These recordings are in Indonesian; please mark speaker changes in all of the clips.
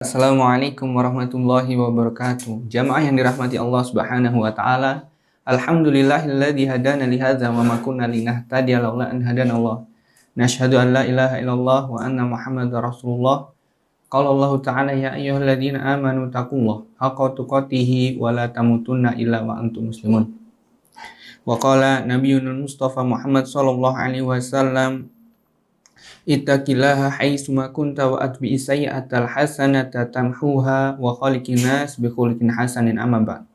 Speaker 1: Assalamualaikum warahmatullahi wabarakatuh. Jamaah yang dirahmati Allah Subhanahu wa taala. Alhamdulillahilladzi hadana li hadza wa ma kunna linahtadiya laula an hadanallah. Nashhadu an la ilaha illallah wa anna Muhammadar Rasulullah. Qala Allah ta'ala ya ayyuhalladzina amanu taqullaha haqqa tuqatih wa la tamutunna illa wa antum muslimun. Wa qala Nabiyyuna Mustafa Muhammad sallallahu alaihi wasallam ittaqillaha haitsuma kunta wa atbi'i sayyi'atal hasanata tamhuha wa khaliqin nas bi khuliqin hasanin amma ba'd.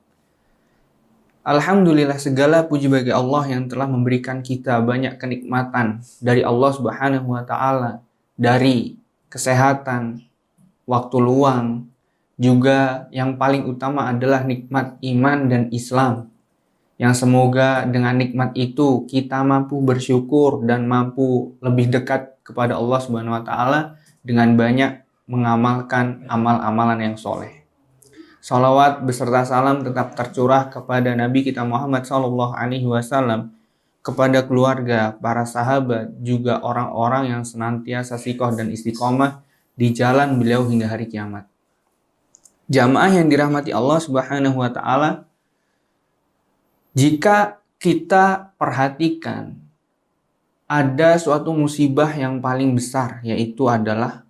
Speaker 1: Alhamdulillah, segala puji bagi Allah yang telah memberikan kita banyak kenikmatan dari Allah Subhanahu wa taala, dari kesehatan, waktu luang, juga yang paling utama adalah nikmat iman dan Islam. Yang semoga dengan nikmat itu kita mampu bersyukur dan mampu lebih dekat kepada Allah Subhanahu wa taala dengan banyak mengamalkan amal-amalan yang soleh. Salawat beserta salam tetap tercurah kepada Nabi kita Muhammad sallallahu alaihi wasallam, kepada keluarga, para sahabat, juga orang-orang yang senantiasa sikoh dan istiqomah di jalan beliau hingga hari kiamat. Jamaah yang dirahmati Allah Subhanahu wa taala, jika kita perhatikan ada suatu musibah yang paling besar, yaitu adalah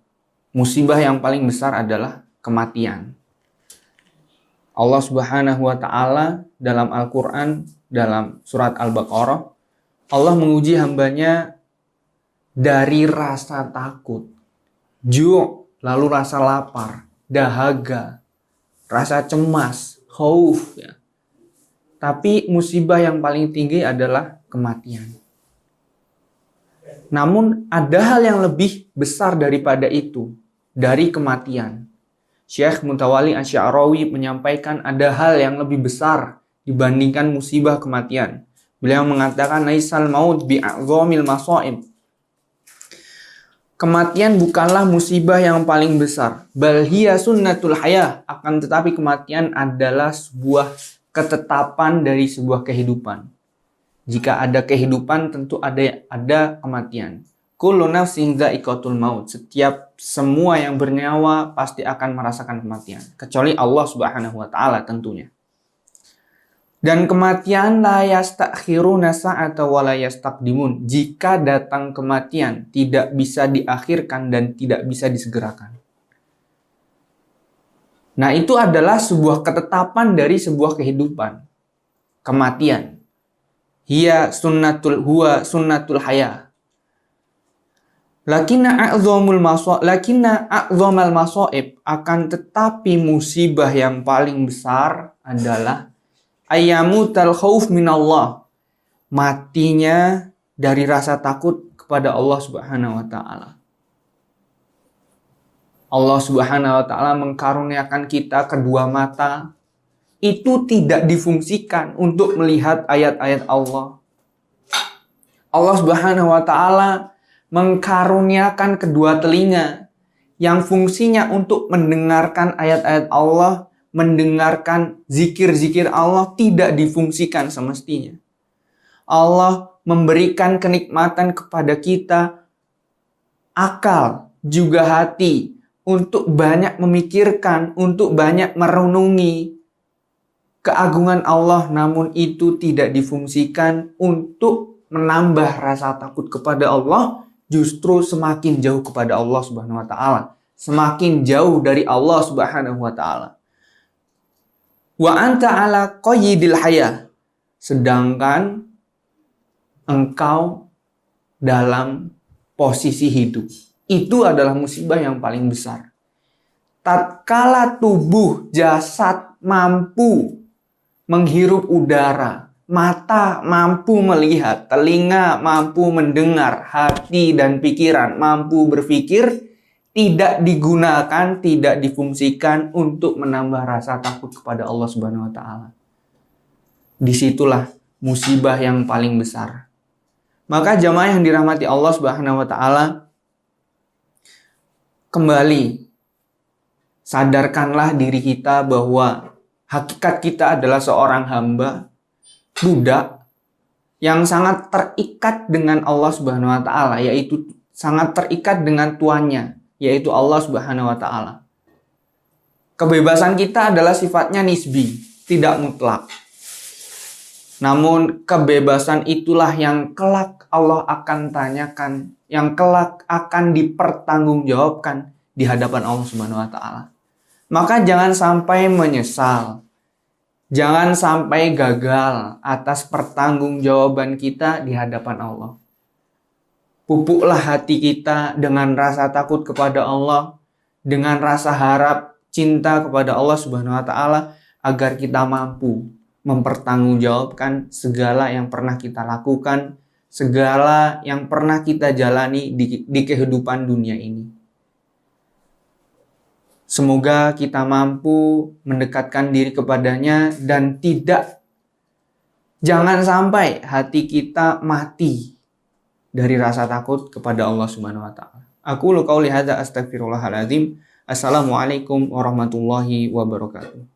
Speaker 1: musibah yang paling besar adalah kematian. Allah Subhanahu wa taala dalam Al-Qur'an, dalam surat Al-Baqarah, Allah menguji hambanya dari rasa takut, lalu rasa lapar, dahaga, rasa cemas, khauf, ya. Tapi musibah yang paling tinggi adalah kematian. Namun ada hal yang lebih besar daripada itu, dari kematian. Syekh Mutawalli Asy-Sya'rawi menyampaikan ada hal yang lebih besar dibandingkan musibah kematian. Beliau mengatakan laisal maut bi'a'zamil masa'ib. Kematian bukanlah musibah yang paling besar, bal hiya sunnatul hayah, akan tetapi kematian adalah sebuah ketetapan dari sebuah kehidupan. Jika ada kehidupan, tentu ada kematian. Kullu nafsin dha'iqatul maut. Semua yang bernyawa pasti akan merasakan kematian, kecuali Allah Subhanahu wa taala tentunya. Dan kematian la yastakhiruna sa'ata wa la yastaqdimun. Jika datang kematian, tidak bisa diakhirkan dan tidak bisa disegerakan. Nah, itu adalah sebuah ketetapan dari sebuah kehidupan. Kematian. Huwa sunnatul haya. Lakinna a'zamal masa'ib, akan tetapi musibah yang paling besar adalah ayyamutal khauf minallah. Matinya dari rasa takut kepada Allah Subhanahu wa taala. Allah Subhanahu wa taala mengkaruniakan kita kedua mata, itu tidak difungsikan untuk melihat ayat-ayat Allah. Allah Subhanahu wa taala mengkaruniakan kedua telinga yang fungsinya untuk mendengarkan ayat-ayat Allah, mendengarkan zikir-zikir Allah, tidak difungsikan semestinya. Allah memberikan kenikmatan kepada kita akal, juga hati, untuk banyak memikirkan, untuk banyak merenungi keagungan Allah, namun itu tidak difungsikan untuk menambah rasa takut kepada Allah, justru semakin jauh kepada Allah Subhanahu wa taala, semakin jauh dari Allah Subhanahu wa taala. Wa anta ala qayyidil hayah, sedangkan engkau dalam posisi hidup. Itu adalah musibah yang paling besar. Tatkala tubuh jasad mampu menghirup udara, mata mampu melihat, telinga mampu mendengar, hati dan pikiran mampu berpikir, tidak digunakan, tidak difungsikan untuk menambah rasa takut kepada Allah Subhanahu wa taala. Disitulah musibah yang paling besar. Maka jamaah yang dirahmati Allah Subhanahu wa taala, kembali sadarkanlah diri kita bahwa hakikat kita adalah seorang hamba, budak yang sangat terikat dengan Allah Subhanahu wa taala, yaitu sangat terikat dengan tuannya, yaitu Allah Subhanahu wa taala. Kebebasan kita adalah sifatnya nisbi, tidak mutlak. Namun kebebasan itulah yang kelak Allah akan tanyakan, yang kelak akan dipertanggungjawabkan di hadapan Allah Subhanahu wa taala. Maka jangan sampai menyesal. Jangan sampai gagal atas pertanggungjawaban kita di hadapan Allah. Pupuklah hati kita dengan rasa takut kepada Allah, dengan rasa harap cinta kepada Allah Subhanahu wa taala agar kita mampu mempertanggungjawabkan segala yang pernah kita lakukan, segala yang pernah kita jalani di kehidupan dunia ini. Semoga kita mampu mendekatkan diri kepadanya dan jangan sampai hati kita mati dari rasa takut kepada Allah Subhanahu wa taala. Aku qauli hadza astaghfirullahaladzim. Assalamualaikum warahmatullahi wabarakatuh.